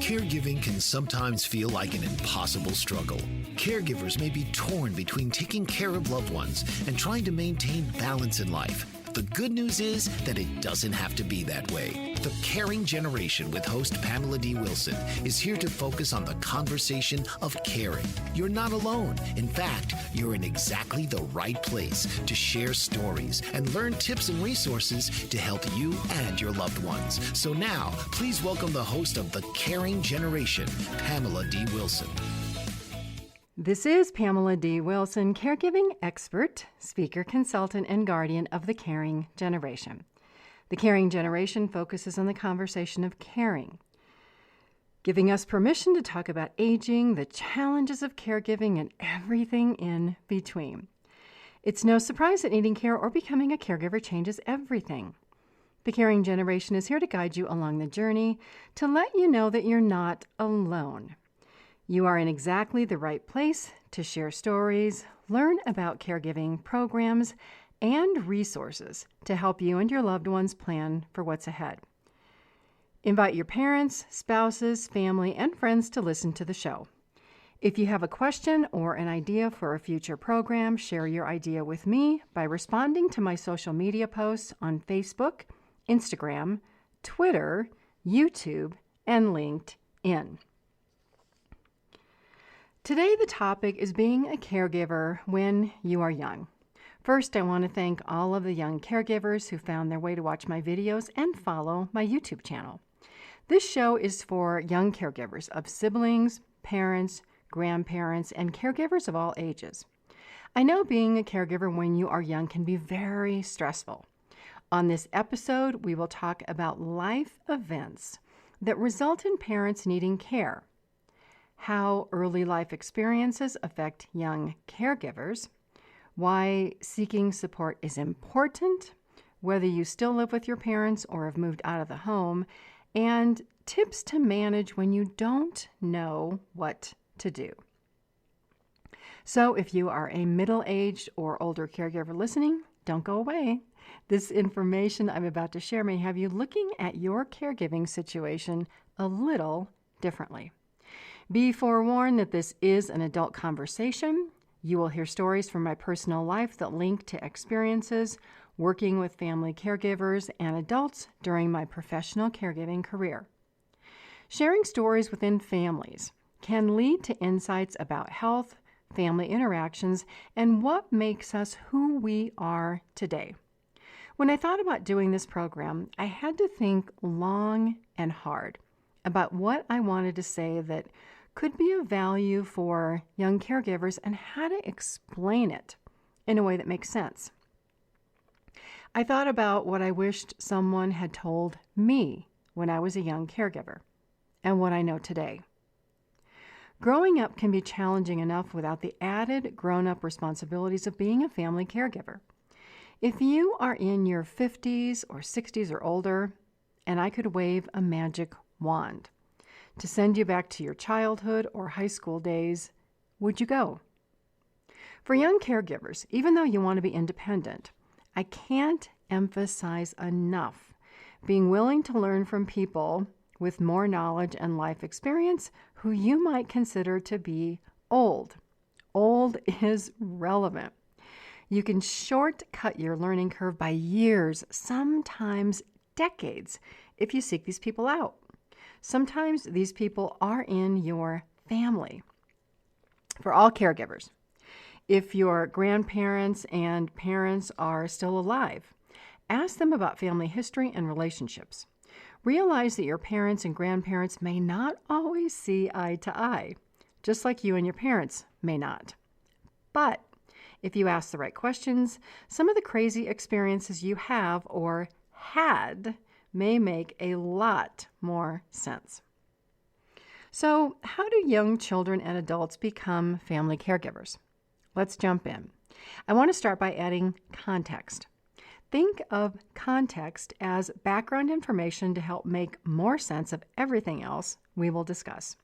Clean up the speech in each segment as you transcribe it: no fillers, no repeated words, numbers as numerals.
Caregiving can sometimes feel like an impossible struggle. Caregivers may be torn between taking care of loved ones and trying to maintain balance in life. The good news is that it doesn't have to be that way. The Caring Generation with host Pamela D. Wilson is here to focus on the conversation of caring. You're not alone. In fact, you're in exactly the right place to share stories and learn tips and resources to help you and your loved ones. So now, please welcome the host of The Caring Generation, Pamela D. Wilson. This is Pamela D. Wilson, caregiving expert, speaker, consultant, and guardian of the Caring Generation. The Caring Generation focuses on the conversation of caring, giving us permission to talk about aging, the challenges of caregiving, and everything in between. It's no surprise that needing care or becoming a caregiver changes everything. The Caring Generation is here to guide you along the journey, to let you know that you're not alone. You are in exactly the right place to share stories, learn about caregiving programs, and resources to help you and your loved ones plan for what's ahead. Invite your parents, spouses, family, and friends to listen to the show. If you have a question or an idea for a future program, share your idea with me by responding to my social media posts on Facebook, Instagram, Twitter, YouTube, and LinkedIn. Today, the topic is being a caregiver when you are young. First, I want to thank all of the young caregivers who found their way to watch my videos and follow my YouTube channel. This show is for young caregivers of siblings, parents, grandparents, and caregivers of all ages. I know being a caregiver when you are young can be very stressful. On this episode, we will talk about life events that result in parents needing care, how early life experiences affect young caregivers, why seeking support is important, whether you still live with your parents or have moved out of the home, and tips to manage when you don't know what to do. So if you are a middle-aged or older caregiver listening, don't go away. This information I'm about to share may have you looking at your caregiving situation a little differently. Be forewarned that this is an adult conversation. You will hear stories from my personal life that link to experiences working with family caregivers and adults during my professional caregiving career. Sharing stories within families can lead to insights about health, family interactions, and what makes us who we are today. When I thought about doing this program, I had to think long and hard about what I wanted to say that could be of value for young caregivers and how to explain it in a way that makes sense. I thought about what I wished someone had told me when I was a young caregiver and what I know today. Growing up can be challenging enough without the added grown-up responsibilities of being a family caregiver. If you are in your 50s or 60s or older, and I could wave a magic wand to send you back to your childhood or high school days, would you go? For young caregivers, even though you want to be independent, I can't emphasize enough being willing to learn from people with more knowledge and life experience who you might consider to be old. Old is relevant. You can shortcut your learning curve by years, sometimes decades, if you seek these people out. Sometimes these people are in your family. For all caregivers, if your grandparents and parents are still alive, ask them about family history and relationships. Realize that your parents and grandparents may not always see eye to eye, just like you and your parents may not. But if you ask the right questions, some of the crazy experiences you have or had may make a lot more sense. So, how do young children and adults become family caregivers? Let's jump in. I want to start by adding context. Think of context as background information to help make more sense of everything else we will discuss.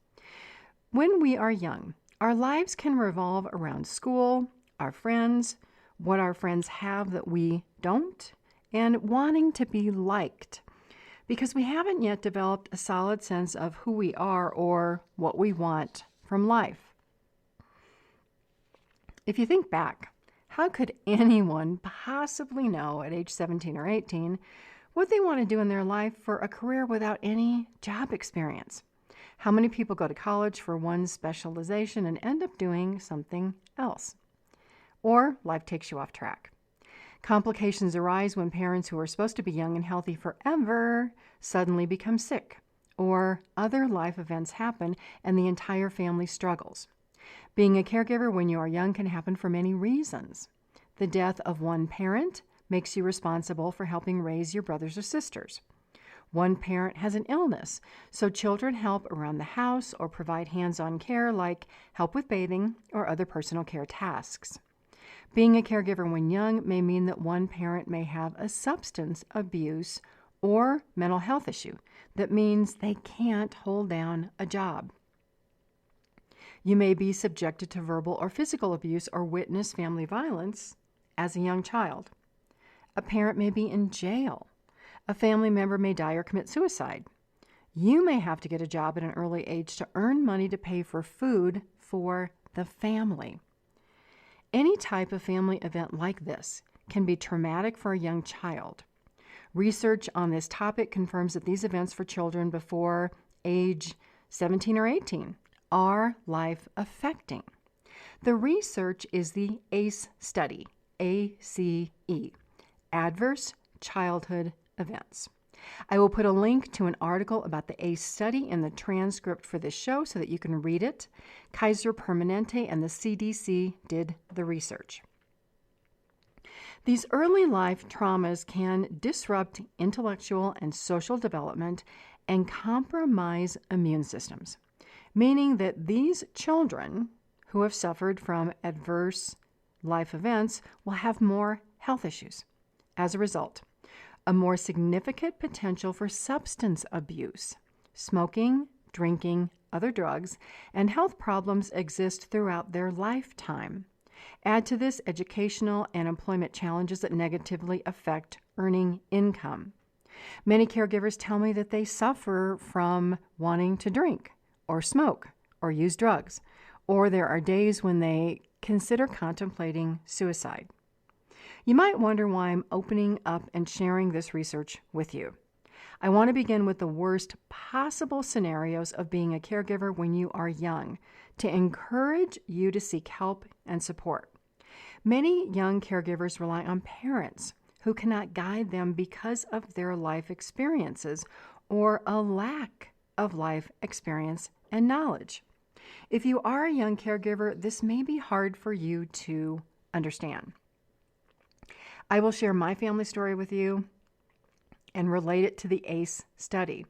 When we are young, our lives can revolve around school, our friends, what our friends have that we don't, and wanting to be liked. because we haven't yet developed a solid sense of who we are or what we want from life. If you think back, how could anyone possibly know at age 17 or 18 what they want to do in their life for a career without any job experience? How many people go to college for one specialization and end up doing something else? Or life takes you off track. Complications arise when parents who are supposed to be young and healthy forever suddenly become sick, or other life events happen and the entire family struggles. Being a caregiver when you are young can happen for many reasons. The death of one parent makes you responsible for helping raise your brothers or sisters. One parent has an illness, so children help around the house or provide hands-on care like help with bathing or other personal care tasks. Being a caregiver when young may mean that one parent may have a substance abuse or mental health issue that means they can't hold down a job. You may be subjected to verbal or physical abuse or witness family violence as a young child. A parent may be in jail. A family member may die or commit suicide. You may have to get a job at an early age to earn money to pay for food for the family. Any type of family event like this can be traumatic for a young child. Research on this topic confirms that these events for children before age 17 or 18 are life-affecting. The research is the ACE study, A-C-E, Adverse Childhood Events. I will put a link to an article about the ACE study in the transcript for this show so that you can read it. Kaiser Permanente and the CDC did the research. These early life traumas can disrupt intellectual and social development and compromise immune systems, meaning that these children who have suffered from adverse life events will have more health issues. As a result, a more significant potential for substance abuse, smoking, drinking, other drugs, and health problems exist throughout their lifetime. Add to this educational and employment challenges that negatively affect earning income. Many caregivers tell me that they suffer from wanting to drink or smoke or use drugs, or there are days when they consider contemplating suicide. You might wonder why I'm opening up and sharing this research with you. I want to begin with the worst possible scenarios of being a caregiver when you are young to encourage you to seek help and support. Many young caregivers rely on parents who cannot guide them because of their life experiences or a lack of life experience and knowledge. If you are a young caregiver, this may be hard for you to understand. I will share my family story with you and relate it to the ACE study,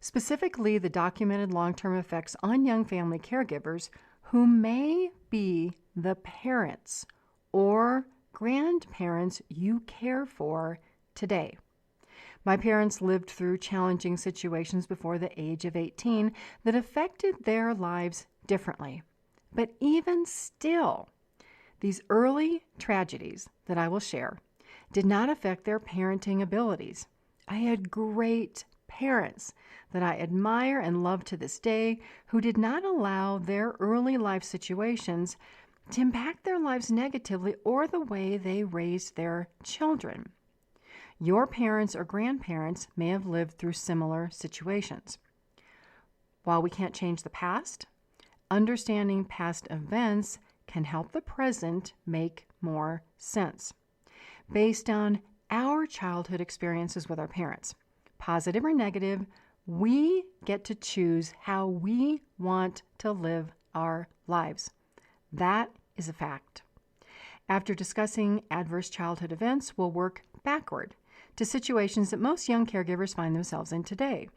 specifically the documented long-term effects on young family caregivers who may be the parents or grandparents you care for today. My parents lived through challenging situations before the age of 18 that affected their lives differently. But even still, these early tragedies that I will share did not affect their parenting abilities. I had great parents that I admire and love to this day who did not allow their early life situations to impact their lives negatively or the way they raised their children. Your parents or grandparents may have lived through similar situations. While we can't change the past, understanding past events can help the present make more sense. Based on our childhood experiences with our parents, positive or negative, we get to choose how we want to live our lives. That is a fact. After discussing adverse childhood events, we'll work backward to situations that most young caregivers find themselves in today.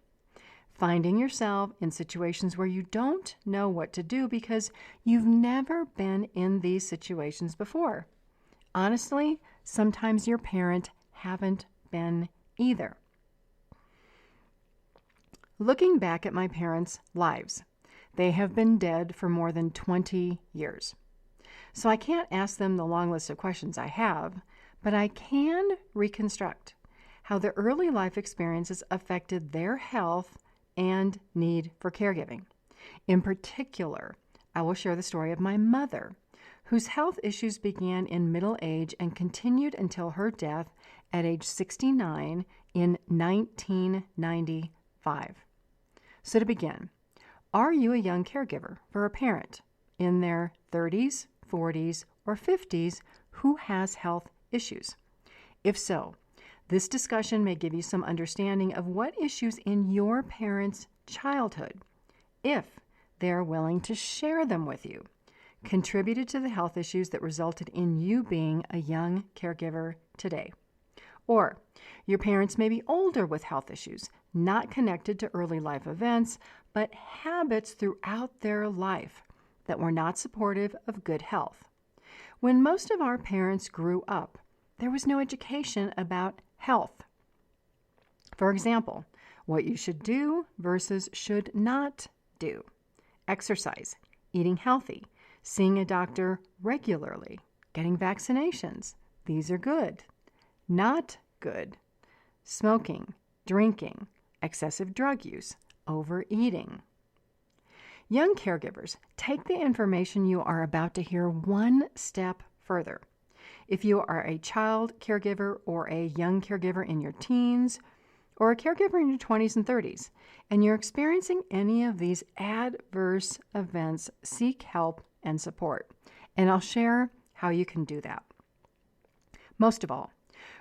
Finding yourself in situations where you don't know what to do because you've never been in these situations before. Honestly, sometimes your parent haven't been either. Looking back at my parents' lives, they have been dead for more than 20 years. So I can't ask them the long list of questions I have, but I can reconstruct how the early life experiences affected their health and need for caregiving. In particular, I will share the story of my mother, whose health issues began in middle age and continued until her death at age 69 in 1995. So to begin, are you a young caregiver for a parent in their 30s, 40s, or 50s who has health issues? If so, this discussion may give you some understanding of what issues in your parents' childhood, if they're willing to share them with you, contributed to the health issues that resulted in you being a young caregiver today. Or your parents may be older with health issues, not connected to early life events, but habits throughout their life that were not supportive of good health. When most of our parents grew up, there was no education about health. For example, what you should do versus should not do. Exercise, eating healthy, seeing a doctor regularly, getting vaccinations. These are good. Not good. Smoking, drinking, excessive drug use, overeating. Young caregivers, take the information you are about to hear one step further. If you are a child caregiver or a young caregiver in your teens, or a caregiver in your 20s and 30s, and you're experiencing any of these adverse events, seek help and support. And I'll share how you can do that. Most of all,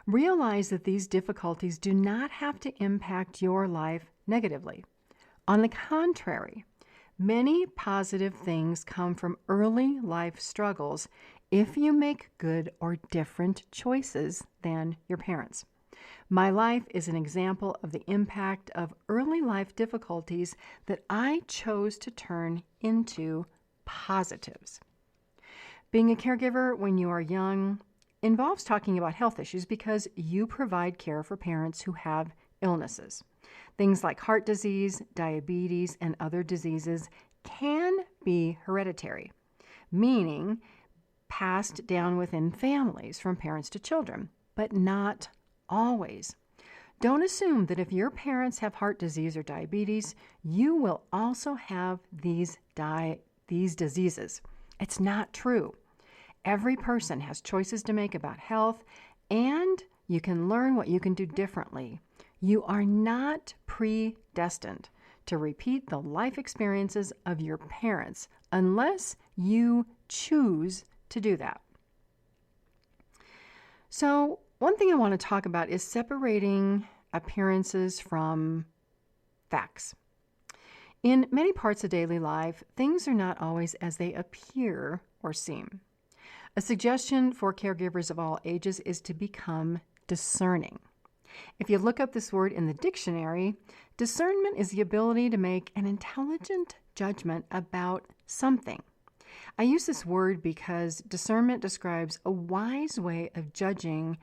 realize that these difficulties do not have to impact your life negatively. On the contrary, many positive things come from early life struggles if you make good or different choices than your parents. My life is an example of the impact of early life difficulties that I chose to turn into positives. Being a caregiver when you are young involves talking about health issues because you provide care for parents who have illnesses. Things like heart disease, diabetes, and other diseases can be hereditary, meaning passed down within families from parents to children, but not always. Don't assume that if your parents have heart disease or diabetes, you will also have these diseases. It's not true. Every person has choices to make about health, and you can learn what you can do differently. You are not predestined to repeat the life experiences of your parents unless you choose to do that. So, one thing I want to talk about is separating appearances from facts. In many parts of daily life, things are not always as they appear or seem. A suggestion for caregivers of all ages is to become discerning. If you look up this word in the dictionary, discernment is the ability to make an intelligent judgment about something. I use this word because discernment describes a wise way of judging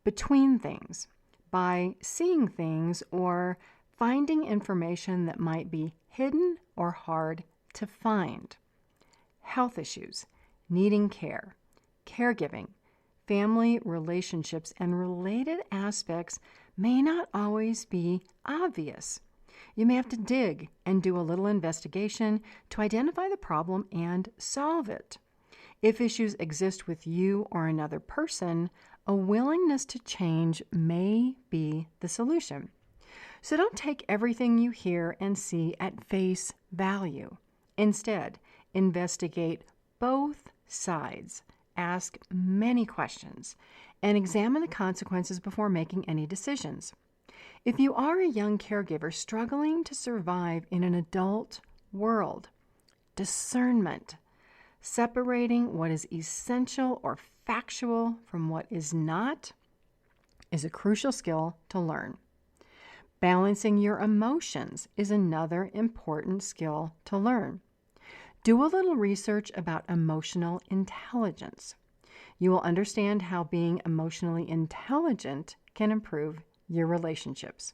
between things by seeing things or finding information that might be hidden or hard to find. Health issues, needing care, caregiving, family relationships, and related aspects may not always be obvious. You may have to dig and do a little investigation to identify the problem and solve it. If issues exist with you or another person, a willingness to change may be the solution. So don't take everything you hear and see at face value. Instead, investigate both sides, ask many questions, and examine the consequences before making any decisions. If you are a young caregiver struggling to survive in an adult world, discernment, separating what is essential or factual from what is not, is a crucial skill to learn. Balancing your emotions is another important skill to learn. Do a little research about emotional intelligence. You will understand how being emotionally intelligent can improve your relationships.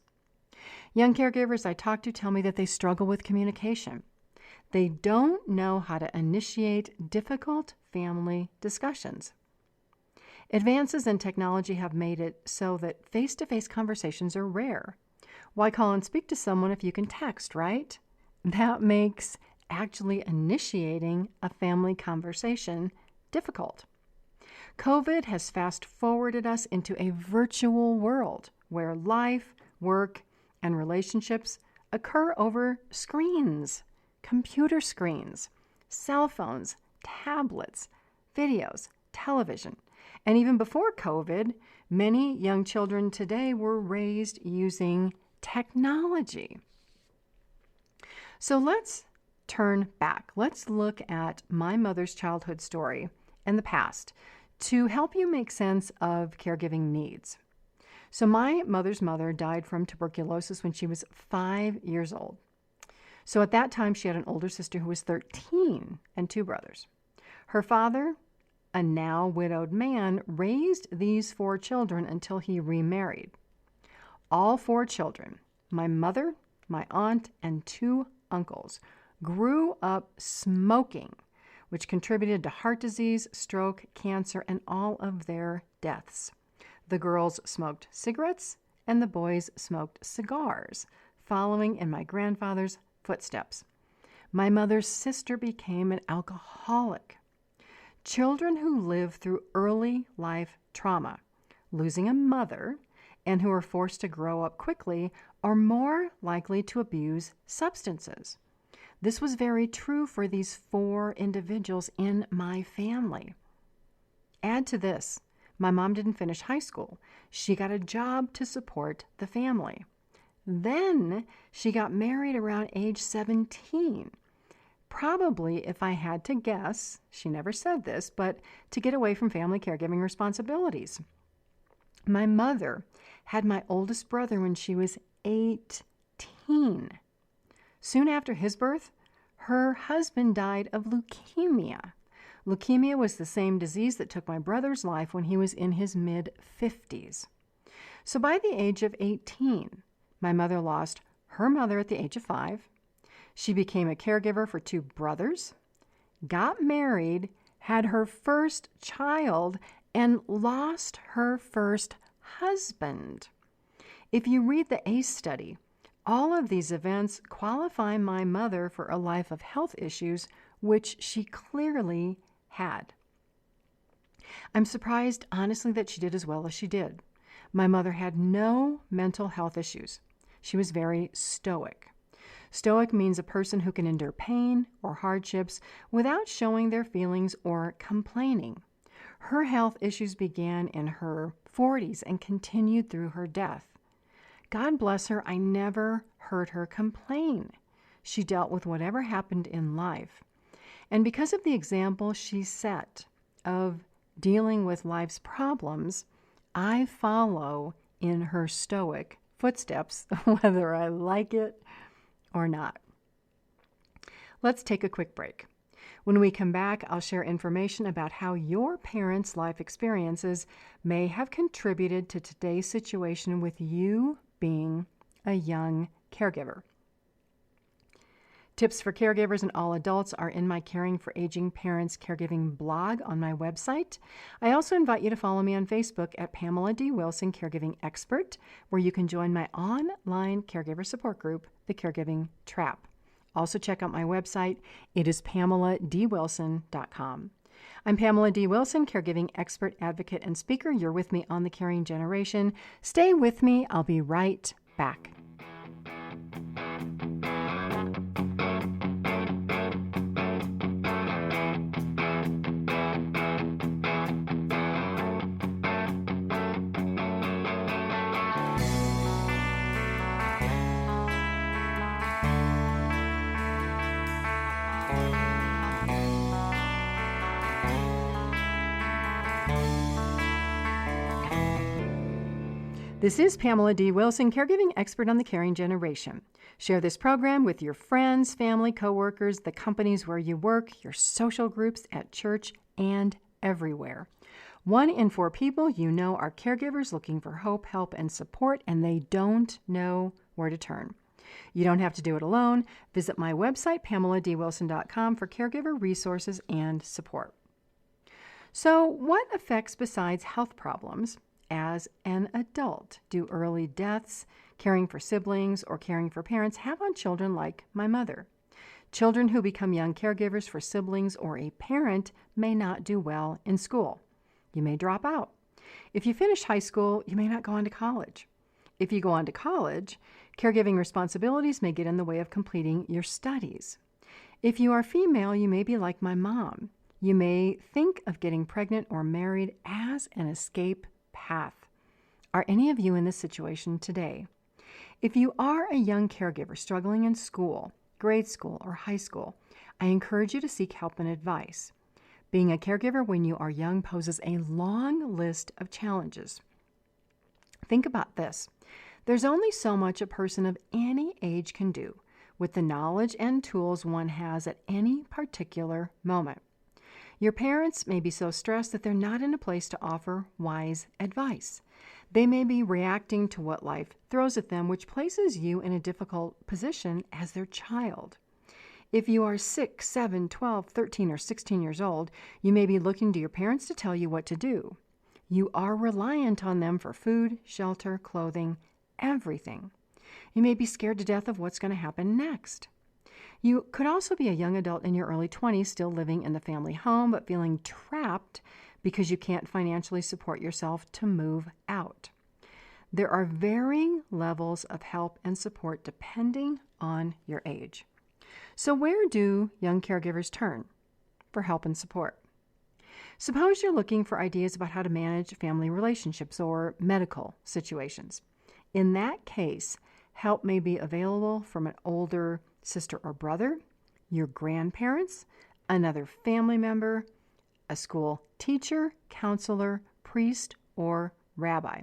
Young caregivers I talk to tell me that they struggle with communication. They don't know how to initiate difficult family discussions. Advances in technology have made it so that face-to-face conversations are rare. Why call and speak to someone if you can text, right? That makes actually initiating a family conversation difficult. COVID has fast-forwarded us into a virtual world where life, work, and relationships occur over screens, computer screens, cell phones, tablets, videos, television. And even before COVID, many young children today were raised using technology. So let's turn back. Let's look at my mother's childhood story and the past to help you make sense of caregiving needs. So my mother's mother died from tuberculosis when she was 5 years old. So at that time, she had an older sister who was 13 and 2 brothers. Her father, a now widowed man, raised these 4 children until he remarried. All 4 children, my mother, my aunt, and 2 uncles, grew up smoking, which contributed to heart disease, stroke, cancer, and all of their deaths. The girls smoked cigarettes, and the boys smoked cigars, following in my grandfather's footsteps. My mother's sister became an alcoholic. Children who live through early life trauma, losing a mother, and who are forced to grow up quickly are more likely to abuse substances. This was very true for these 4 individuals in my family. Add to this, my mom didn't finish high school. She got a job to support the family. Then she got married around age 17. Probably, if I had to guess, she never said this, but to get away from family caregiving responsibilities. My mother had my oldest brother when she was 18. Soon after his birth, her husband died of leukemia. Leukemia was the same disease that took my brother's life when he was in his mid-50s. So by the age of 18, my mother lost her mother at the age of 5. She became a caregiver for 2 brothers, got married, had her first child, and lost her first husband. If you read the ACE study, all of these events qualify my mother for a life of health issues, which she clearly had. I'm surprised, honestly, that she did as well as she did. My mother had no mental health issues. She was very stoic. Stoic means a person who can endure pain or hardships without showing their feelings or complaining. Her health issues began in her 40s and continued through her death. God bless her, I never heard her complain. She dealt with whatever happened in life. And because of the example she set of dealing with life's problems, I follow in her stoic footsteps, whether I like it or not. Let's take a quick break. When we come back, I'll share information about how your parents' life experiences may have contributed to today's situation with you being a young caregiver. Tips for caregivers and all adults are in my Caring for Aging Parents Caregiving blog on my website. I also invite you to follow me on Facebook at Pamela D. Wilson Caregiving Expert, where you can join my online caregiver support group, The Caregiving Trap. Also check out my website. It is PamelaDWilson.com. I'm Pamela D. Wilson, caregiving expert, advocate, and speaker. You're with me on The Caring Generation. Stay with me. I'll be right back. This is Pamela D. Wilson, caregiving expert on The Caring Generation. Share this program with your friends, family, coworkers, the companies where you work, your social groups, at church, and everywhere. 1 in 4 people you know are caregivers looking for hope, help, and support, and they don't know where to turn. You don't have to do it alone. Visit my website, PamelaDWilson.com, for caregiver resources and support. So, what effects besides health problems as an adult do early deaths, caring for siblings, or caring for parents have on children like my mother? Children who become young caregivers for siblings or a parent may not do well in school. You may drop out. If you finish high school, you may not go on to college. If you go on to college, caregiving responsibilities may get in the way of completing your studies. If you are female, you may be like my mom. You may think of getting pregnant or married as an escape path. Are any of you in this situation today? If you are a young caregiver struggling in school, grade school, or high school, I encourage you to seek help and advice. Being a caregiver when you are young poses a long list of challenges. Think about this. There's only so much a person of any age can do with the knowledge and tools one has at any particular moment. Your parents may be so stressed that they're not in a place to offer wise advice. They may be reacting to what life throws at them, which places you in a difficult position as their child. If you are 6, 7, 12, 13, or 16 years old, you may be looking to your parents to tell you what to do. You are reliant on them for food, shelter, clothing, everything. You may be scared to death of what's going to happen next. You could also be a young adult in your early 20s still living in the family home but feeling trapped because you can't financially support yourself to move out. There are varying levels of help and support depending on your age. So where do young caregivers turn for help and support? Suppose you're looking for ideas about how to manage family relationships or medical situations. In that case, help may be available from an older sister or brother, your grandparents, another family member, a school teacher, counselor, priest, or rabbi.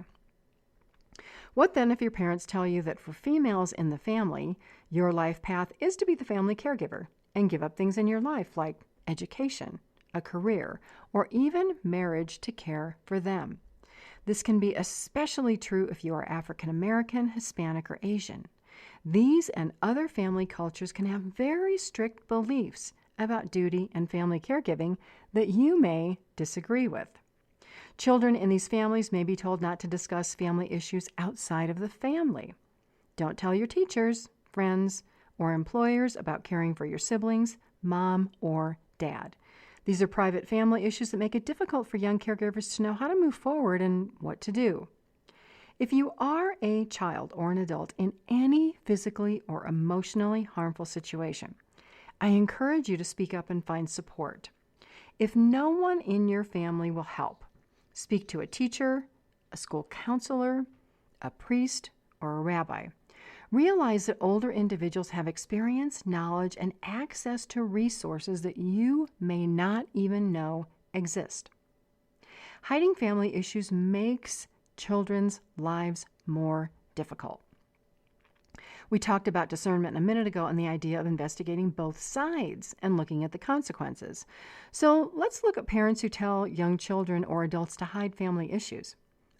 What then if your parents tell you that for females in the family, your life path is to be the family caregiver and give up things in your life like education, a career, or even marriage to care for them? This can be especially true if you are African American, Hispanic, or Asian. These and other family cultures can have very strict beliefs about duty and family caregiving that you may disagree with. Children in these families may be told not to discuss family issues outside of the family. Don't tell your teachers, friends, or employers about caring for your siblings, mom, or dad. These are private family issues that make it difficult for young caregivers to know how to move forward and what to do. If you are a child or an adult in any physically or emotionally harmful situation, I encourage you to speak up and find support. If no one in your family will help, speak to a teacher, a school counselor, a priest, or a rabbi. Realize that older individuals have experience, knowledge, and access to resources that you may not even know exist. Hiding family issues makes children's lives more difficult. We talked about discernment a minute ago and the idea of investigating both sides and looking at the consequences. So let's look at parents who tell young children or adults to hide family issues.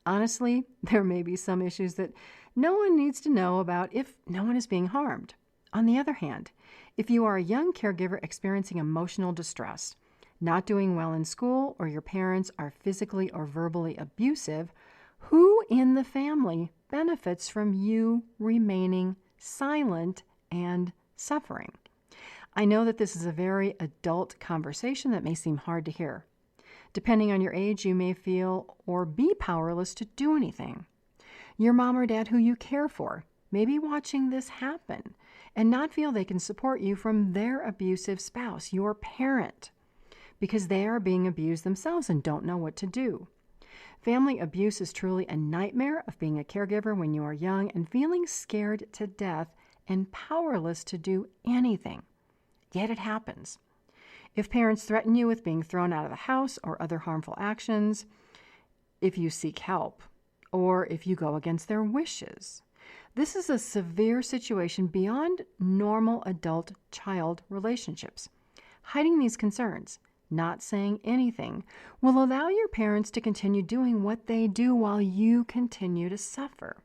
Honestly, there may be some issues that no one needs to know about if no one is being harmed. On the other hand, if you are a young caregiver experiencing emotional distress, not doing well in school, or your parents are physically or verbally abusive, who in the family benefits from you remaining silent and suffering? I know that this is a very adult conversation that may seem hard to hear. Depending on your age, you may feel or be powerless to do anything. Your mom or dad who you care for may be watching this happen and not feel they can support you from their abusive spouse, your parent, because they are being abused themselves and don't know what to do. Family abuse is truly a nightmare of being a caregiver when you are young and feeling scared to death and powerless to do anything. Yet it happens. If parents threaten you with being thrown out of the house or other harmful actions, if you seek help, or if you go against their wishes, this is a severe situation beyond normal adult-child relationships. Hiding these concerns, not saying anything, will allow your parents to continue doing what they do while you continue to suffer.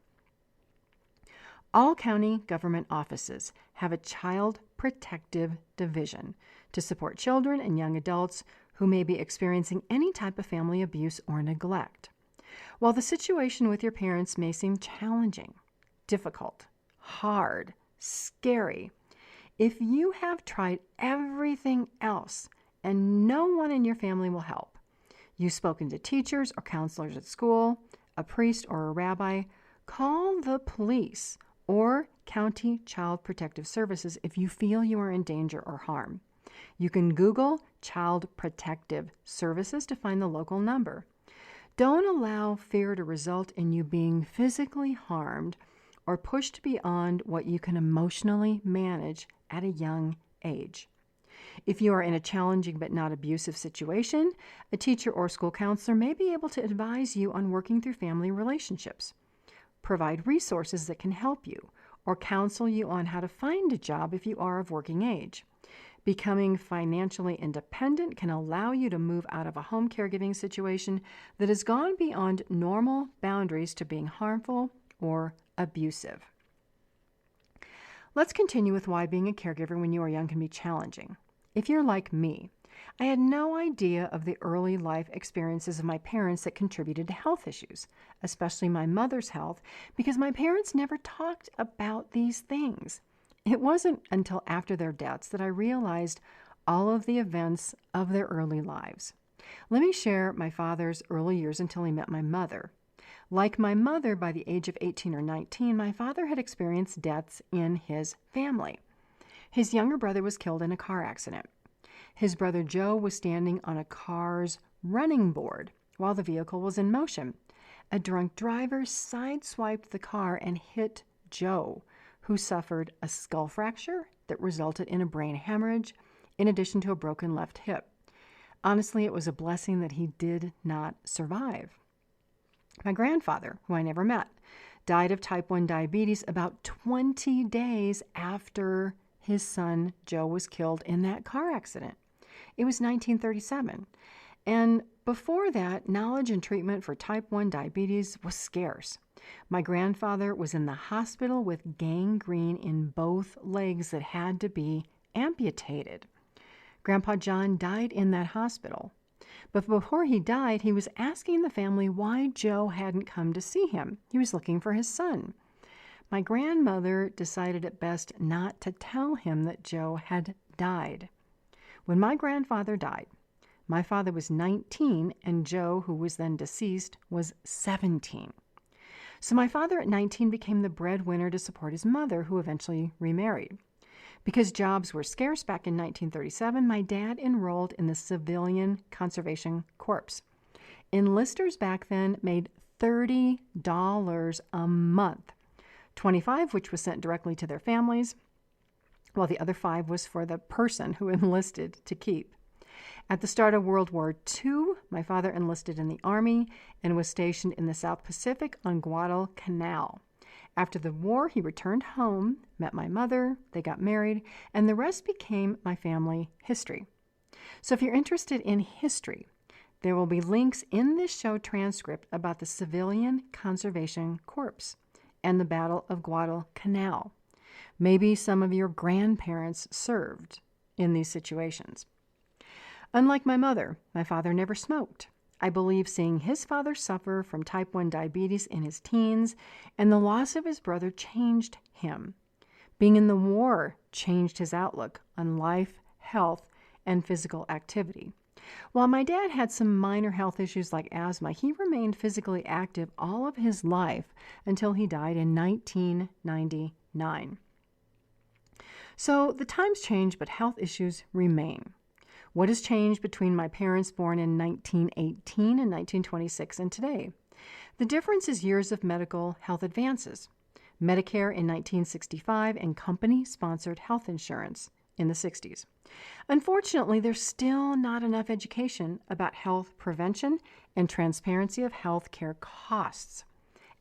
All county government offices have a child protective division to support children and young adults who may be experiencing any type of family abuse or neglect. While the situation with your parents may seem challenging, difficult, hard, scary, if you have tried everything else and no one in your family will help, you've spoken to teachers or counselors at school, a priest or a rabbi, call the police or County Child Protective Services if you feel you are in danger or harm. You can Google Child Protective Services to find the local number. Don't allow fear to result in you being physically harmed or pushed beyond what you can emotionally manage at a young age. If you are in a challenging but not abusive situation, a teacher or school counselor may be able to advise you on working through family relationships, provide resources that can help you, or counsel you on how to find a job if you are of working age. Becoming financially independent can allow you to move out of a home caregiving situation that has gone beyond normal boundaries to being harmful or abusive. Let's continue with why being a caregiver when you are young can be challenging. If you're like me, I had no idea of the early life experiences of my parents that contributed to health issues, especially my mother's health, because my parents never talked about these things. It wasn't until after their deaths that I realized all of the events of their early lives. Let me share my father's early years until he met my mother. Like my mother, by the age of 18 or 19, my father had experienced deaths in his family. His younger brother was killed in a car accident. His brother Joe was standing on a car's running board while the vehicle was in motion. A drunk driver sideswiped the car and hit Joe, who suffered a skull fracture that resulted in a brain hemorrhage, in addition to a broken left hip. Honestly, it was a blessing that he did not survive. My grandfather, who I never met, died of type 1 diabetes about 20 days after his son Joe was killed in that car accident. It was 1937. And before that, knowledge and treatment for type 1 diabetes was scarce. My grandfather was in the hospital with gangrene in both legs that had to be amputated. Grandpa John died in that hospital. But before he died, he was asking the family why Joe hadn't come to see him. He was looking for his son. My grandmother decided it best not to tell him that Joe had died. When my grandfather died, my father was 19 and Joe, who was then deceased, was 17. So my father at 19 became the breadwinner to support his mother, who eventually remarried. Because jobs were scarce back in 1937, my dad enrolled in the Civilian Conservation Corps. Enlisters back then made $30 a month, $25 which was sent directly to their families, while the other $5 was for the person who enlisted to keep. At the start of World War II, my father enlisted in the Army and was stationed in the South Pacific on Guadalcanal. After the war, he returned home, met my mother, they got married, and the rest became my family history. So if you're interested in history, there will be links in this show transcript about the Civilian Conservation Corps and the Battle of Guadalcanal. Maybe some of your grandparents served in these situations. Unlike my mother, my father never smoked. I believe seeing his father suffer from type 1 diabetes in his teens and the loss of his brother changed him. Being in the war changed his outlook on life, health, and physical activity. While my dad had some minor health issues like asthma, he remained physically active all of his life until he died in 1999. So the times change, but health issues remain. What has changed between my parents born in 1918 and 1926 and today? The difference is years of medical health advances. Medicare in 1965 and company-sponsored health insurance in the 60s. Unfortunately, there's still not enough education about health prevention and transparency of health care costs.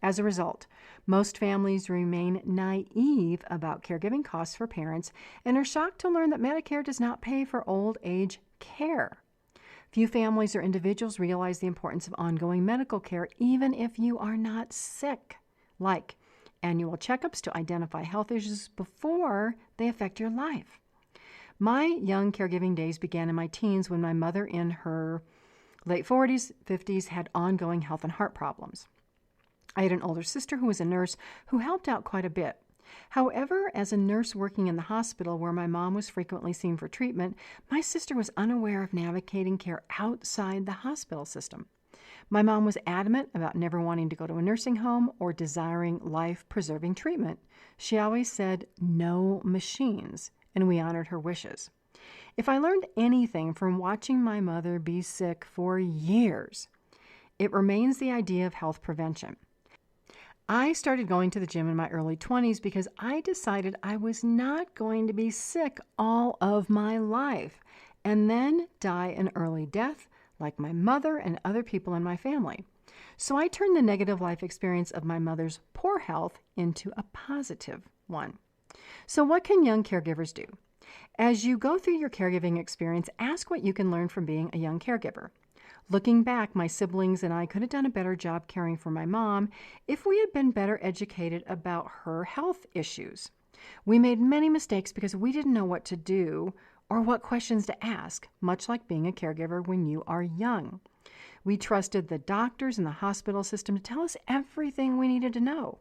As a result, most families remain naive about caregiving costs for parents and are shocked to learn that Medicare does not pay for old age care. Few families or individuals realize the importance of ongoing medical care even if you are not sick, like annual checkups to identify health issues before they affect your life. My young caregiving days began in my teens when my mother, in her late 40s, 50s, had ongoing health and heart problems. I had an older sister who was a nurse who helped out quite a bit. However, as a nurse working in the hospital where my mom was frequently seen for treatment, my sister was unaware of navigating care outside the hospital system. My mom was adamant about never wanting to go to a nursing home or desiring life-preserving treatment. She always said, "No machines," and we honored her wishes. If I learned anything from watching my mother be sick for years, it remains the idea of health prevention. I started going to the gym in my early 20s because I decided I was not going to be sick all of my life and then die an early death like my mother and other people in my family. So I turned the negative life experience of my mother's poor health into a positive one. So what can young caregivers do? As you go through your caregiving experience, ask what you can learn from being a young caregiver. Looking back, my siblings and I could have done a better job caring for my mom if we had been better educated about her health issues. We made many mistakes because we didn't know what to do or what questions to ask, much like being a caregiver when you are young. We trusted the doctors and the hospital system to tell us everything we needed to know.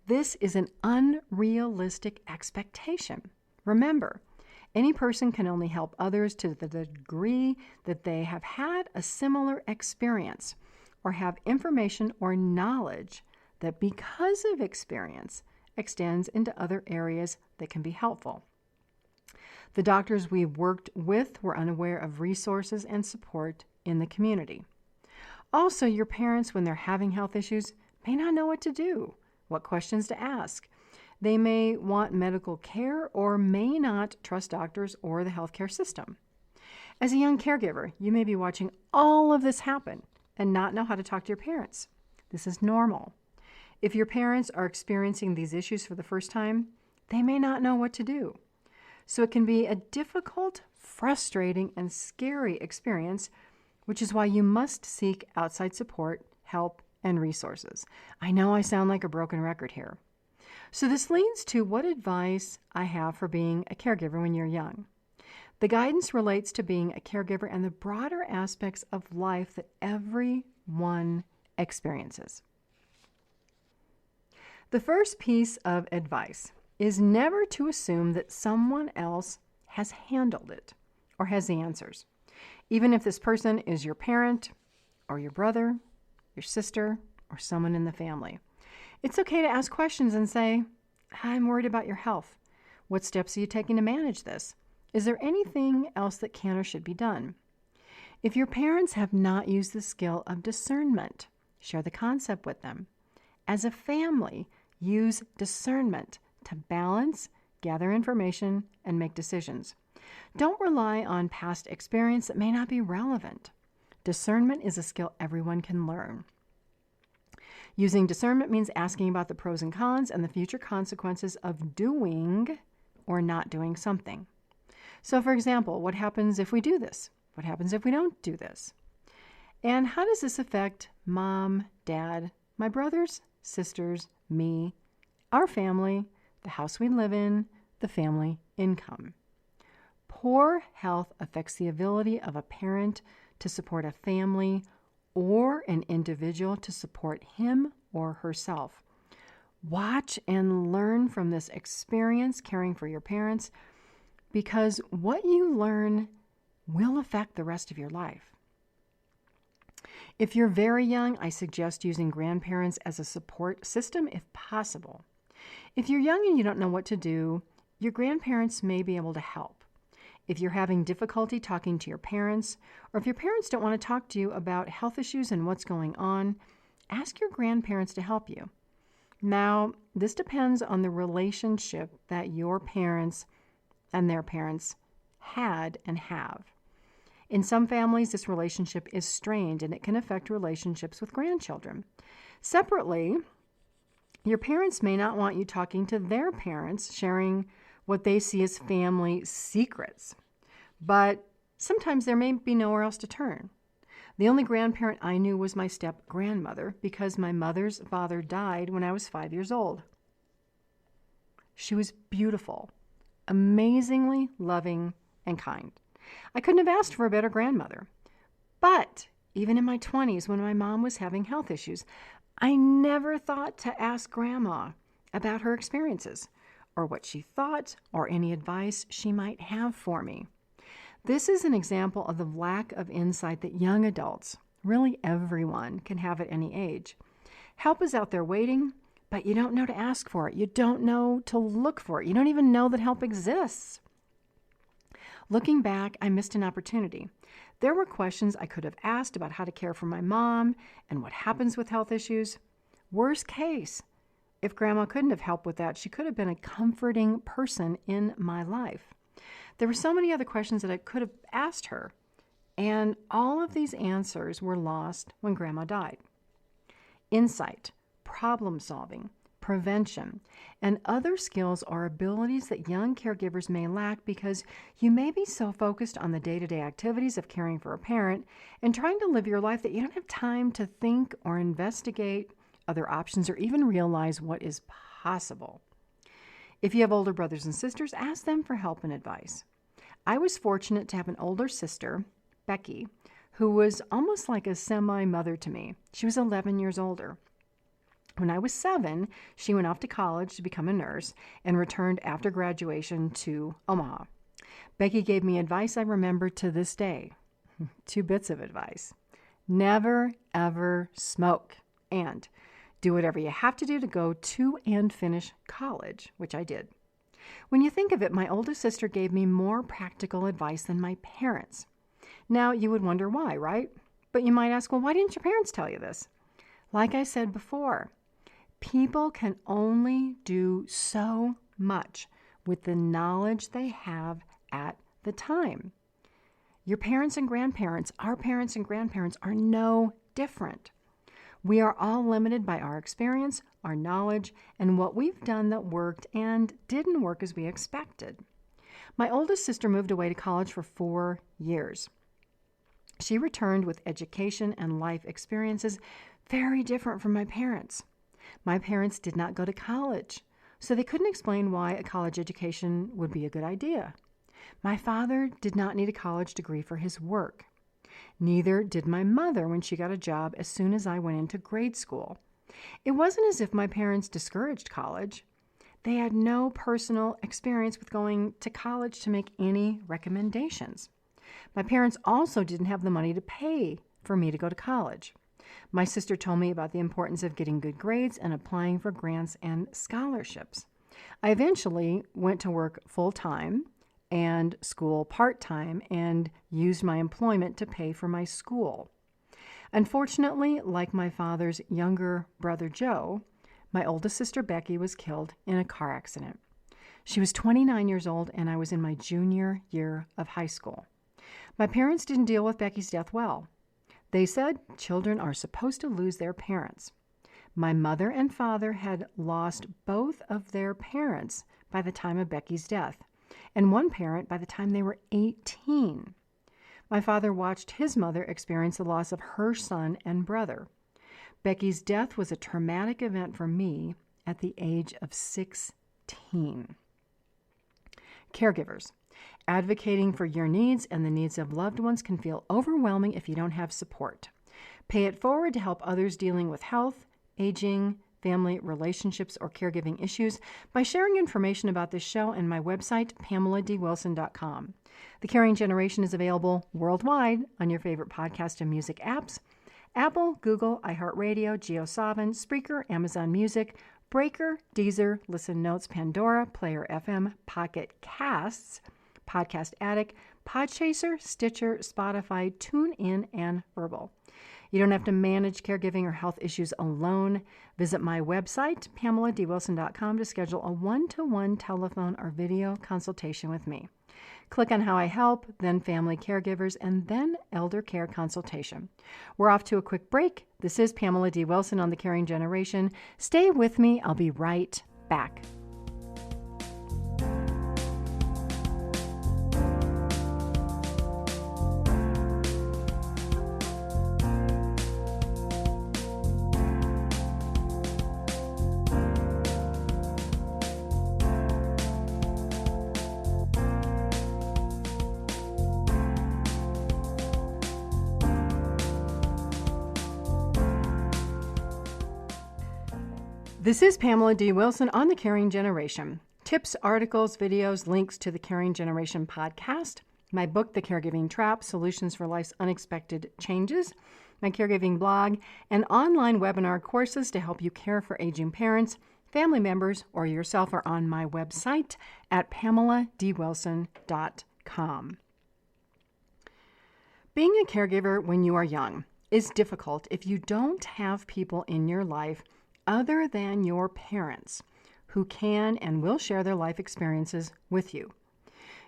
This is an unrealistic expectation. Remember, any person can only help others to the degree that they have had a similar experience or have information or knowledge that, because of experience, extends into other areas that can be helpful. The doctors we worked with were unaware of resources and support in the community. Also, your parents, when they're having health issues, may not know what to do, what questions to ask. They may want medical care or may not trust doctors or the healthcare system. As a young caregiver, you may be watching all of this happen and not know how to talk to your parents. This is normal. If your parents are experiencing these issues for the first time, they may not know what to do. So it can be a difficult, frustrating, and scary experience, which is why you must seek outside support, help, and resources. I know I sound like a broken record here. So this leads to what advice I have for being a caregiver when you're young. The guidance relates to being a caregiver and the broader aspects of life that everyone experiences. The first piece of advice is never to assume that someone else has handled it or has the answers, even if this person is your parent or your brother, your sister, or someone in the family. It's okay to ask questions and say, "I'm worried about your health. What steps are you taking to manage this? Is there anything else that can or should be done?" If your parents have not used the skill of discernment, share the concept with them. As a family, use discernment to balance, gather information, and make decisions. Don't rely on past experience that may not be relevant. Discernment is a skill everyone can learn. Using discernment means asking about the pros and cons and the future consequences of doing or not doing something. So, for example, what happens if we do this? What happens if we don't do this? And how does this affect mom, dad, my brothers, sisters, me, our family, the house we live in, the family income? Poor health affects the ability of a parent to support a family or an individual to support him or herself. Watch and learn from this experience caring for your parents, because what you learn will affect the rest of your life. If you're very young, I suggest using grandparents as a support system if possible. If you're young and you don't know what to do, your grandparents may be able to help. If you're having difficulty talking to your parents, or if your parents don't want to talk to you about health issues and what's going on, ask your grandparents to help you. Now, this depends on the relationship that your parents and their parents had and have. In some families, this relationship is strained and it can affect relationships with grandchildren. Separately, your parents may not want you talking to their parents, sharing what they see as family secrets. But sometimes there may be nowhere else to turn. The only grandparent I knew was my step-grandmother because my mother's father died when I was 5 years old. She was beautiful, amazingly loving and kind. I couldn't have asked for a better grandmother. But even in my 20s, when my mom was having health issues, I never thought to ask Grandma about her experiences or what she thought or any advice she might have for me. This is an example of the lack of insight that young adults, really everyone, can have at any age. Help is out there waiting, but you don't know to ask for it. You don't know to look for it. You don't even know that help exists. Looking back, I missed an opportunity. There were questions I could have asked about how to care for my mom and what happens with health issues. Worst case, if Grandma couldn't have helped with that, she could have been a comforting person in my life. There were so many other questions that I could have asked her, and all of these answers were lost when Grandma died. Insight, problem solving, prevention, and other skills are abilities that young caregivers may lack because you may be so focused on the day-to-day activities of caring for a parent and trying to live your life that you don't have time to think or investigate other options or even realize what is possible. If you have older brothers and sisters, ask them for help and advice. I was fortunate to have an older sister, Becky, who was almost like a semi-mother to me. She was 11 years older. When I was 7, she went off to college to become a nurse and returned after graduation to Omaha. Becky gave me advice I remember to this day. 2 bits of advice. Never, ever smoke. And do whatever you have to do to go to and finish college, which I did. When you think of it, my oldest sister gave me more practical advice than my parents. Now, you would wonder why, right? But you might ask, well, why didn't your parents tell you this? Like I said before, people can only do so much with the knowledge they have at the time. Your parents and grandparents, our parents and grandparents, are no different. We are all limited by our experience, our knowledge, and what we've done that worked and didn't work as we expected. My oldest sister moved away to college for 4 years. She returned with education and life experiences very different from my parents. My parents did not go to college, so they couldn't explain why a college education would be a good idea. My father did not need a college degree for his work. Neither did my mother when she got a job as soon as I went into grade school. It wasn't as if my parents discouraged college. They had no personal experience with going to college to make any recommendations. My parents also didn't have the money to pay for me to go to college. My sister told me about the importance of getting good grades and applying for grants and scholarships. I eventually went to work full-time and school part-time and used my employment to pay for my school. Unfortunately, like my father's younger brother Joe, my oldest sister Becky was killed in a car accident. She was 29 years old and I was in my junior year of high school. My parents didn't deal with Becky's death well. They said children are supposed to lose their parents. My mother and father had lost both of their parents by the time of Becky's death, and one parent by the time they were 18. My father watched his mother experience the loss of her son and brother. Becky's death was a traumatic event for me at the age of 16. Caregivers. Advocating for your needs and the needs of loved ones can feel overwhelming if you don't have support. Pay it forward to help others dealing with health, aging, family relationships, or caregiving issues by sharing information about this show and my website, PamelaDWilson.com. The Caring Generation is available worldwide on your favorite podcast and music apps: Apple, Google, iHeartRadio, JioSaavn, Spreaker, Amazon Music, Breaker, Deezer, Listen Notes, Pandora, Player FM, Pocket Casts, Podcast Addict, Podchaser, Stitcher, Spotify, TuneIn, and Verbal. You don't have to manage caregiving or health issues alone. Visit my website, PamelaDWilson.com, to schedule a one-to-one telephone or video consultation with me. Click on How I Help, then Family Caregivers, and then Elder Care Consultation. We're off to a quick break. This is Pamela D. Wilson on The Caring Generation. Stay with me. I'll be right back. This is Pamela D. Wilson on The Caring Generation. Tips, articles, videos, links to the Caring Generation podcast, my book, The Caregiving Trap, Solutions for Life's Unexpected Changes, my caregiving blog, and online webinar courses to help you care for aging parents, family members, or yourself are on my website at PamelaDWilson.com. Being a caregiver when you are young is difficult if you don't have people in your life other than your parents who can and will share their life experiences with you.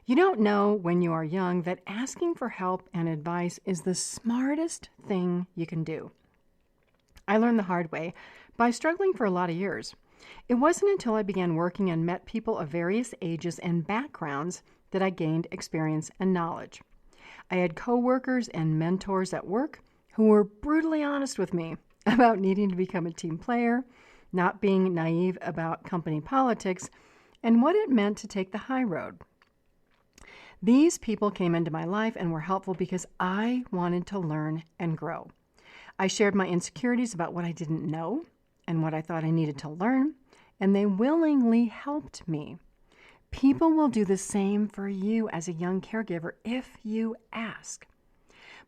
You don't know when you are young that asking for help and advice is the smartest thing you can do. I learned the hard way by struggling for a lot of years. It wasn't until I began working and met people of various ages and backgrounds that I gained experience and knowledge. I had coworkers and mentors at work who were brutally honest with me about needing to become a team player, not being naive about company politics, and what it meant to take the high road. These people came into my life and were helpful because I wanted to learn and grow. I shared my insecurities about what I didn't know and what I thought I needed to learn, and they willingly helped me. People will do the same for you as a young caregiver if you ask.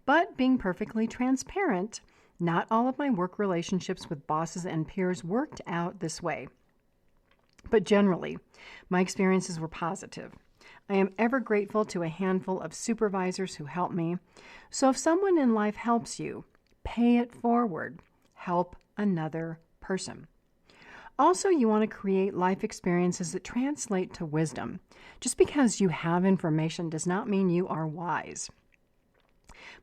But being perfectly transparent, not all of my work relationships with bosses and peers worked out this way. But generally, my experiences were positive. I am ever grateful to a handful of supervisors who helped me. So if someone in life helps you, pay it forward. Help another person. Also, you want to create life experiences that translate to wisdom. Just because you have information does not mean you are wise.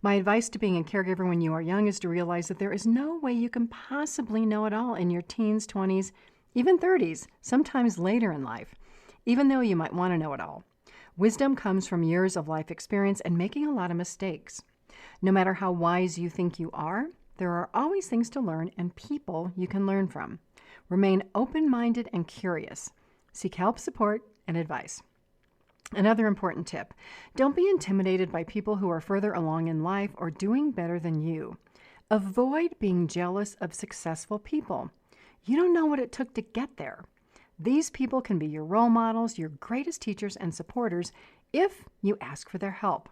My advice to being a caregiver when you are young is to realize that there is no way you can possibly know it all in your teens, 20s, even 30s, sometimes later in life, even though you might want to know it all. Wisdom comes from years of life experience and making a lot of mistakes. No matter how wise you think you are, there are always things to learn and people you can learn from. Remain open-minded and curious. Seek help, support, and advice. Another important tip, don't be intimidated by people who are further along in life or doing better than you. Avoid being jealous of successful people. You don't know what it took to get there. These people can be your role models, your greatest teachers and supporters if you ask for their help.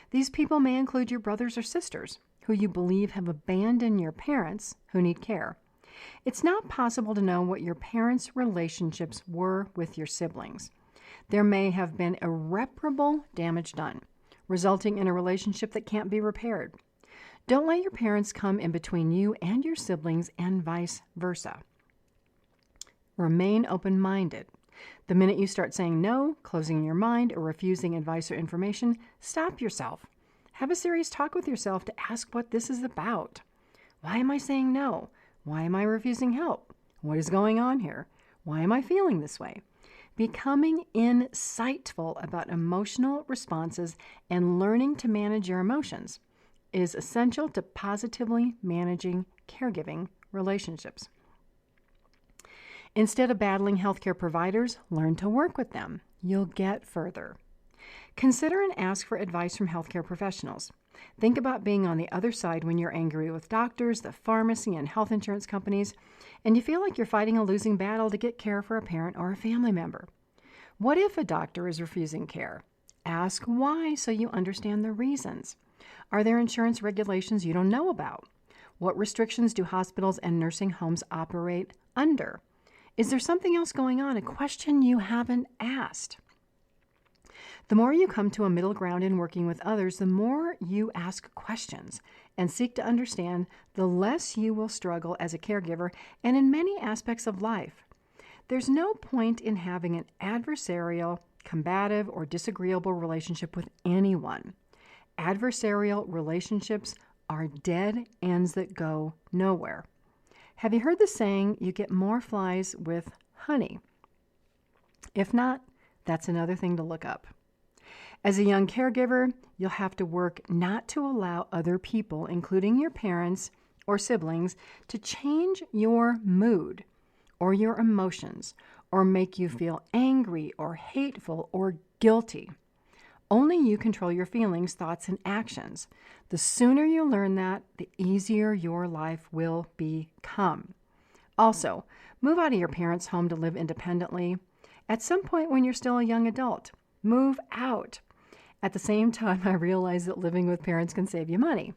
These people may include your brothers or sisters who you believe have abandoned your parents who need care. It's not possible to know what your parents' relationships were with your siblings. There may have been irreparable damage done, resulting in a relationship that can't be repaired. Don't let your parents come in between you and your siblings and vice versa. Remain open-minded. The minute you start saying no, closing your mind, or refusing advice or information, stop yourself. Have a serious talk with yourself to ask what this is about. Why am I saying no? Why am I refusing help? What is going on here? Why am I feeling this way? Becoming insightful about emotional responses and learning to manage your emotions is essential to positively managing caregiving relationships. Instead of battling healthcare providers, learn to work with them. You'll get further. Consider and ask for advice from healthcare professionals. Think about being on the other side when you're angry with doctors, the pharmacy, and health insurance companies, and you feel like you're fighting a losing battle to get care for a parent or a family member. What if a doctor is refusing care? Ask why so you understand the reasons. Are there insurance regulations you don't know about? What restrictions do hospitals and nursing homes operate under? Is there something else going on, a question you haven't asked? The more you come to a middle ground in working with others, the more you ask questions and seek to understand, the less you will struggle as a caregiver and in many aspects of life. There's no point in having an adversarial, combative, or disagreeable relationship with anyone. Adversarial relationships are dead ends that go nowhere. Have you heard the saying, you get more flies with honey? If not, that's another thing to look up. As a young caregiver, you'll have to work not to allow other people, including your parents or siblings, to change your mood or your emotions or make you feel angry or hateful or guilty. Only you control your feelings, thoughts, and actions. The sooner you learn that, the easier your life will become. Also, Move out of your parents' home to live independently. At some point when you're still a young adult, move out. At the same time, I realize that living with parents can save you money.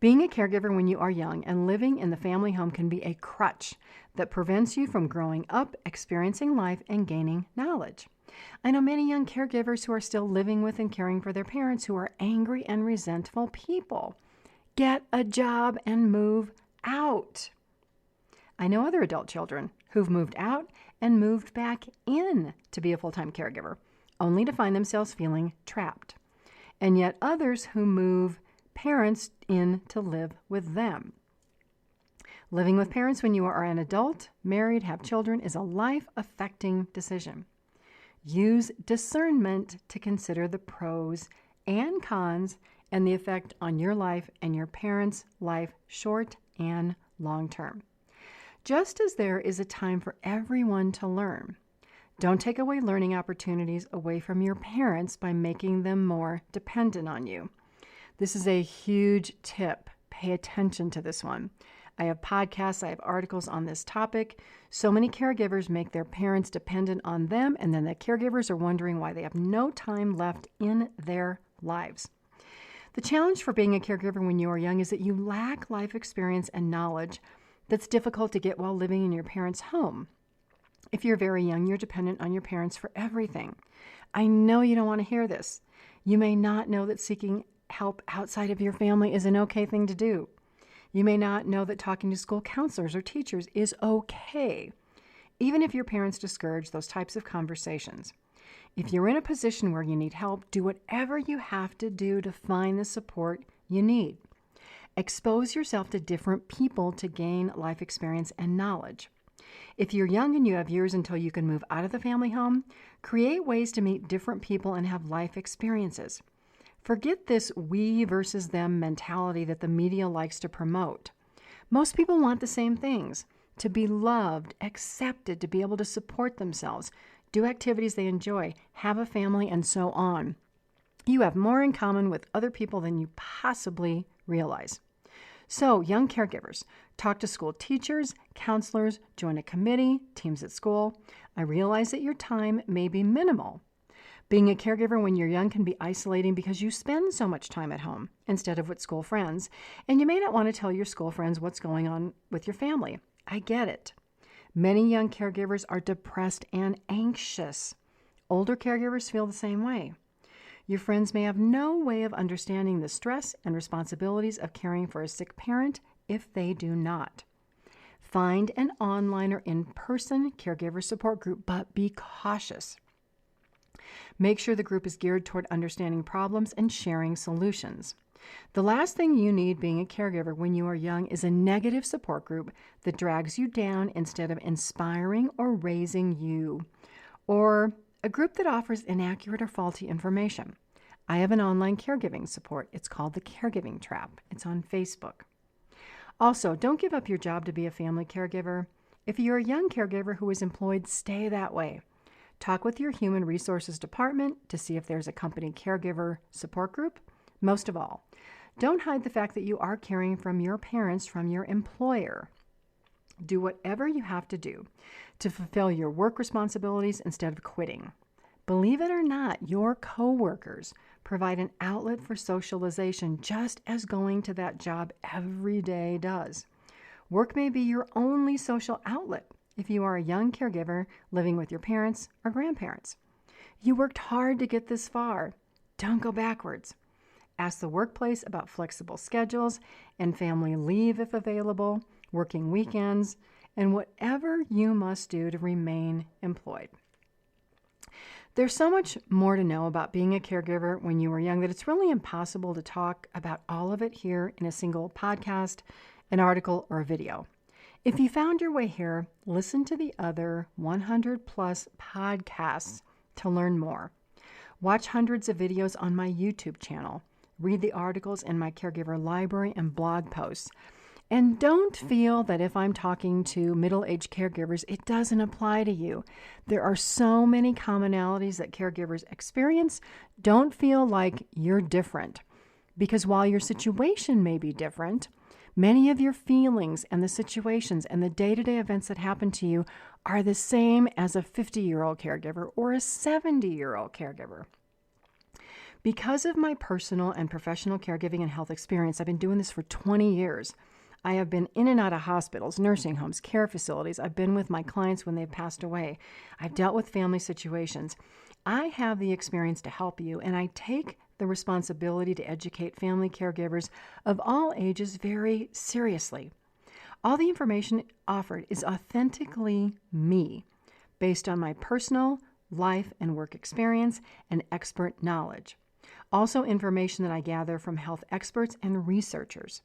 Being a caregiver when you are young and living in the family home can be a crutch that prevents you from growing up, experiencing life, and gaining knowledge. I know many young caregivers who are still living with and caring for their parents who are angry and resentful people. Get a job and move out. I know other adult children who've moved out and moved back in to be a full-time caregiver, only to find themselves feeling trapped. And yet others who move parents in to live with them. Living with parents when you are an adult, married, have children is a life-affecting decision. Use discernment to consider the pros and cons and the effect on your life and your parents' life, short and long term. Just as there is a time for everyone to learn, don't take away learning opportunities away from your parents by making them more dependent on you. This is a huge tip. Pay attention to this one. I have podcasts, I have articles on this topic. So many caregivers make their parents dependent on them, and then the caregivers are wondering why they have no time left in their lives. The challenge for being a caregiver when you are young is that you lack life experience and knowledge that's difficult to get while living in your parents' home. If you're very young, you're dependent on your parents for everything. I know you don't want to hear this. You may not know that seeking help outside of your family is an okay thing to do. You may not know that talking to school counselors or teachers is okay, even if your parents discourage those types of conversations. If you're in a position where you need help, do whatever you have to do to find the support you need. Expose yourself to different people to gain life experience and knowledge. If you're young and you have years until you can move out of the family home, create ways to meet different people and have life experiences. Forget this we versus them mentality that the media likes to promote. Most people want the same things: to be loved, accepted, to be able to support themselves, do activities they enjoy, have a family, and so on. You have more in common with other people than you possibly realize. So, young caregivers, talk to school teachers, counselors, join a committee, teams at school. I realize that your time may be minimal. Being a caregiver when you're young can be isolating because you spend so much time at home instead of with school friends, and you may not want to tell your school friends what's going on with your family. I get it. Many young caregivers are depressed and anxious. Older caregivers feel the same way. Your friends may have no way of understanding the stress and responsibilities of caring for a sick parent if they do not. Find an online or in-person caregiver support group, but be cautious. Make sure the group is geared toward understanding problems and sharing solutions. The last thing you need being a caregiver when you are young is a negative support group that drags you down instead of inspiring or raising you, or a group that offers inaccurate or faulty information. I have an online caregiving support. It's called The Caregiving Trap. It's on Facebook. Also, don't give up your job to be a family caregiver. If you're a young caregiver who is employed, stay that way. Talk with your human resources department to see if there's a company caregiver support group. Most of all, don't hide the fact that you are caring from your parents from your employer. Do whatever you have to do to fulfill your work responsibilities instead of quitting. Believe it or not, your coworkers provide an outlet for socialization just as going to that job every day does. Work may be your only social outlet if you are a young caregiver living with your parents or grandparents. You worked hard to get this far. Don't go backwards. Ask the workplace about flexible schedules and family leave if available, working weekends, and whatever you must do to remain employed. There's so much more to know about being a caregiver when you were young that it's really impossible to talk about all of it here in a single podcast, an article, or a video. If you found your way here, listen to the other 100 plus podcasts to learn more. Watch hundreds of videos on my YouTube channel. Read the articles in my caregiver library and blog posts. And don't feel that if I'm talking to middle-aged caregivers, it doesn't apply to you. There are so many commonalities that caregivers experience. Don't feel like you're different. Because while your situation may be different, Many of your feelings and the situations and the day-to-day events that happen to you are the same as a 50-year-old caregiver or a 70-year-old caregiver. Because of my personal and professional caregiving and health experience, I've been doing this for 20 years. I have been in and out of hospitals, nursing homes, care facilities. I've been with my clients when they've passed away. I've dealt with family situations. I have the experience to help you, and I take the responsibility to educate family caregivers of all ages very seriously. All the information offered is authentically me, based on my personal life and work experience and expert knowledge. Also, information that I gather from health experts and researchers.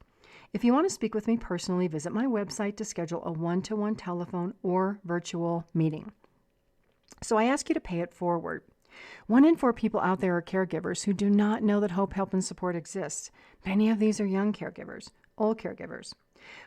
If you want to speak with me personally, visit my website to schedule a one-to-one telephone or virtual meeting. So I ask you to pay it forward. 1 in 4 people out there are caregivers who do not know that hope, help, and support exists. Many of these are young caregivers, old caregivers.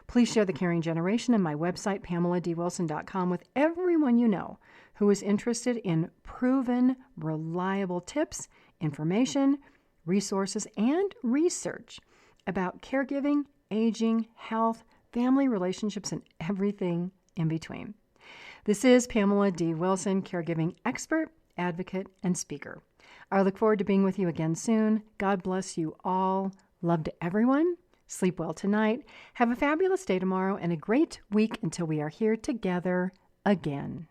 Please share The Caring Generation and my website, PamelaDWilson.com, with everyone you know who is interested in proven, reliable tips, information, resources, and research about caregiving, aging, health, family relationships, and everything in between. This is Pamela D. Wilson, caregiving expert, advocate, and speaker. I look forward to being with you again soon. God bless you all. Love to everyone. Sleep well tonight. Have a fabulous day tomorrow and a great week until we are here together again.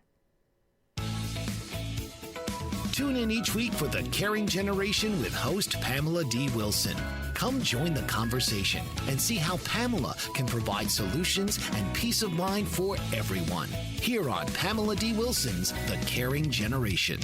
Tune in each week for The Caring Generation with host Pamela D. Wilson. Come join the conversation and see how Pamela can provide solutions and peace of mind for everyone. Here on Pamela D. Wilson's The Caring Generation.